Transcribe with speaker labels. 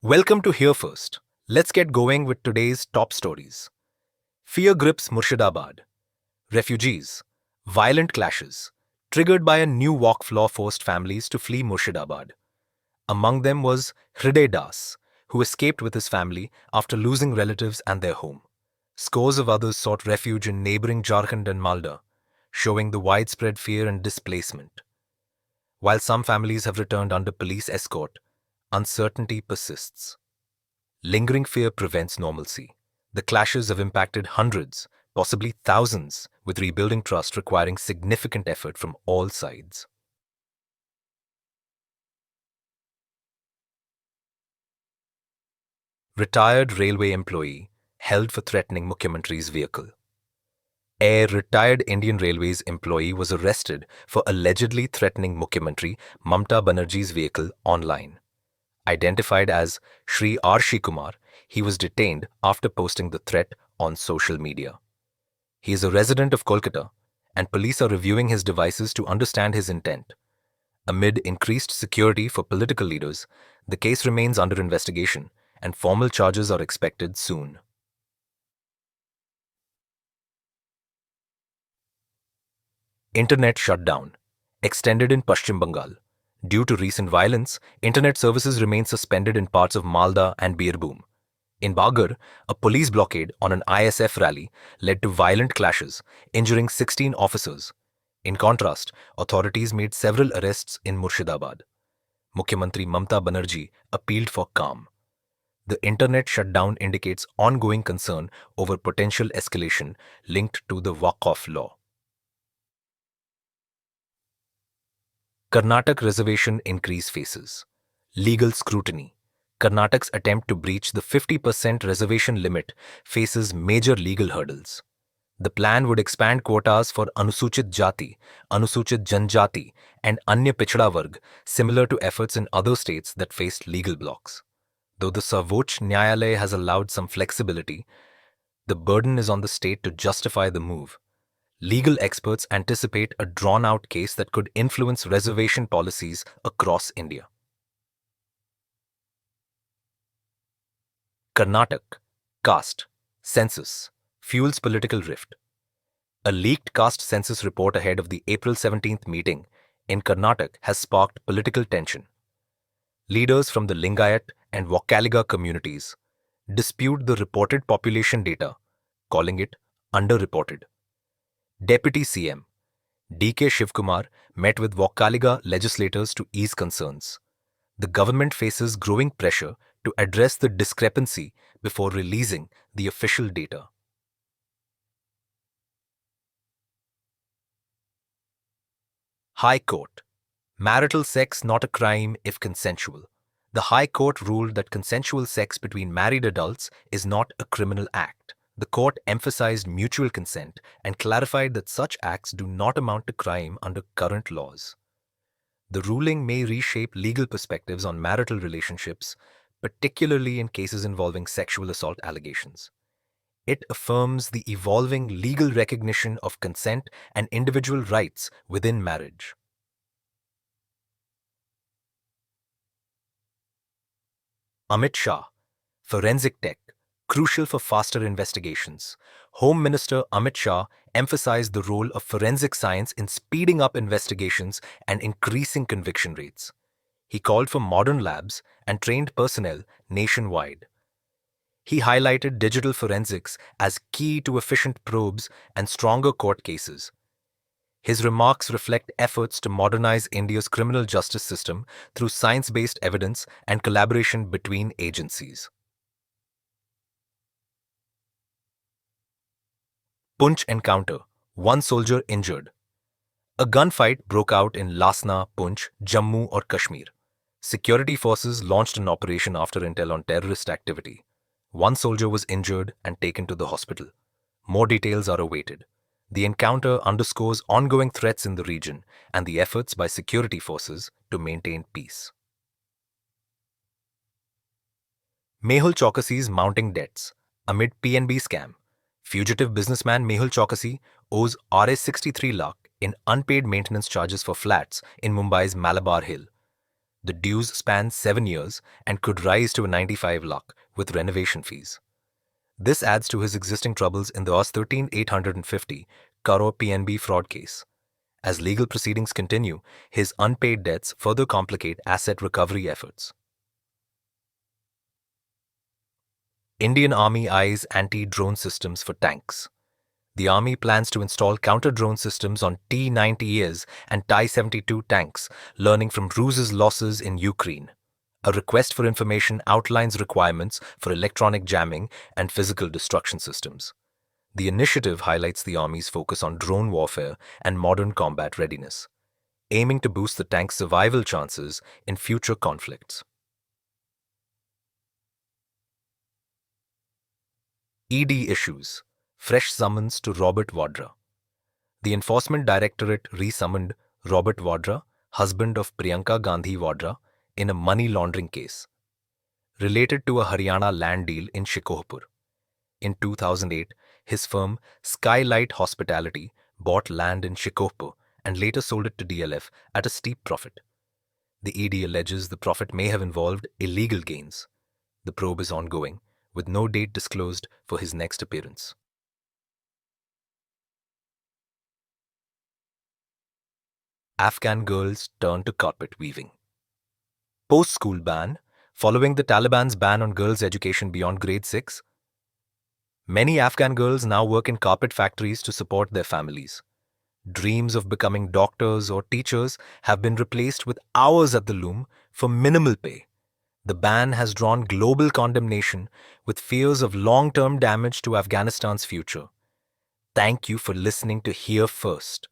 Speaker 1: Welcome to HearFirst. Let's get going with today's top stories. Fear grips Murshidabad. Refugees. Violent clashes. Triggered by a new walk law forced families to flee Murshidabad. Among them was Hriday Das, who escaped with his family after losing relatives and their home. Scores of others sought refuge in neighboring Jharkhand and Malda, showing the widespread fear and displacement. While some families have returned under police escort, uncertainty persists. Lingering fear prevents normalcy. The clashes have impacted hundreds, possibly thousands, with rebuilding trust requiring significant effort from all sides. Retired railway employee held for threatening Mukhyamantry's vehicle. A retired Indian Railways employee was arrested for allegedly threatening Mukhyamantri Mamta Banerjee's vehicle online. Identified as Shri Arshi Kumar, he was detained after posting the threat on social media. He is a resident of Kolkata, and police are reviewing his devices to understand his intent. Amid increased security for political leaders, the case remains under investigation, and formal charges are expected soon. Internet shutdown, extended in Paschim Bengal. Due to recent violence, internet services remain suspended in parts of Malda and Birbhum. In Bagar, a police blockade on an ISF rally led to violent clashes, injuring 16 officers. In contrast, authorities made several arrests in Murshidabad. Mukhyamantri Mamta Banerjee appealed for calm. The internet shutdown indicates ongoing concern over potential escalation linked to the Waqf law. Karnataka reservation increase faces legal scrutiny. Karnataka's attempt to breach the 50% reservation limit faces major legal hurdles. The plan would expand quotas for Anusuchit Jati, Anusuchit Janjati, and Anya Pichhda Varg, similar to efforts in other states that faced legal blocks. Though the Sarvoch Nyayalaya has allowed some flexibility, the burden is on the state to justify the move. Legal experts anticipate a drawn-out case that could influence reservation policies across India. Karnataka, Caste, census, fuels political rift. A leaked caste census report ahead of the April 17th meeting in Karnataka has sparked political tension. Leaders from the Lingayat and Vokkaliga communities dispute the reported population data, calling it underreported. Deputy CM D.K. Shivkumar met with Vokkaliga legislators to ease concerns. The government faces growing pressure to address the discrepancy before releasing the official data. High Court. Marital sex not a crime if consensual. The High Court ruled that consensual sex between married adults is not a criminal act. The court emphasized mutual consent and clarified that such acts do not amount to crime under current laws. The ruling may reshape legal perspectives on marital relationships, particularly in cases involving sexual assault allegations. It affirms the evolving legal recognition of consent and individual rights within marriage. Amit Shah, forensic tech, crucial for faster investigations. Home Minister Amit Shah emphasized the role of forensic science in speeding up investigations and increasing conviction rates. He called for modern labs and trained personnel nationwide. He highlighted digital forensics as key to efficient probes and stronger court cases. His remarks reflect efforts to modernize India's criminal justice system through science-based evidence and collaboration between agencies. Poonch encounter, one soldier injured. A gunfight broke out in Lasna, Poonch, Jammu or Kashmir. Security forces launched an operation after intel on terrorist activity. One soldier was injured and taken to the hospital. More details are awaited. The encounter underscores ongoing threats in the region and the efforts by security forces to maintain peace. Mehul Chokasi's mounting debts amid PNB scam. Fugitive businessman Mehul Chokasi owes Rs 63 lakh in unpaid maintenance charges for flats in Mumbai's Malabar Hill. The dues span 7 years and could rise to a 95 lakh with renovation fees. This adds to his existing troubles in the Os 13,850 crore PNB fraud case. As legal proceedings continue, his unpaid debts further complicate asset recovery efforts. Indian Army eyes anti-drone systems for tanks. The Army plans to install counter-drone systems on T-90Es and Ti-72 tanks, learning from Ruse's losses in Ukraine. A request for information outlines requirements for electronic jamming and physical destruction systems. The initiative highlights the Army's focus on drone warfare and modern combat readiness, aiming to boost the tank's survival chances in future conflicts. ED issues. Fresh summons to Robert Vadra. The Enforcement Directorate resummoned Robert Vadra, husband of Priyanka Gandhi Vadra, in a money laundering case related to a Haryana land deal in Shikohpur. In 2008, his firm Skylight Hospitality bought land in Shikohpur and later sold it to DLF at a steep profit. The ED alleges the profit may have involved illegal gains. The probe is ongoing, with no date disclosed for his next appearance. Afghan girls turn to carpet weaving. Post-school ban, following the Taliban's ban on girls' education beyond grade 6, many Afghan girls now work in carpet factories to support their families. Dreams of becoming doctors or teachers have been replaced with hours at the loom for minimal pay. The ban has drawn global condemnation with fears of long-term damage to Afghanistan's future. Thank you for listening to Hear First.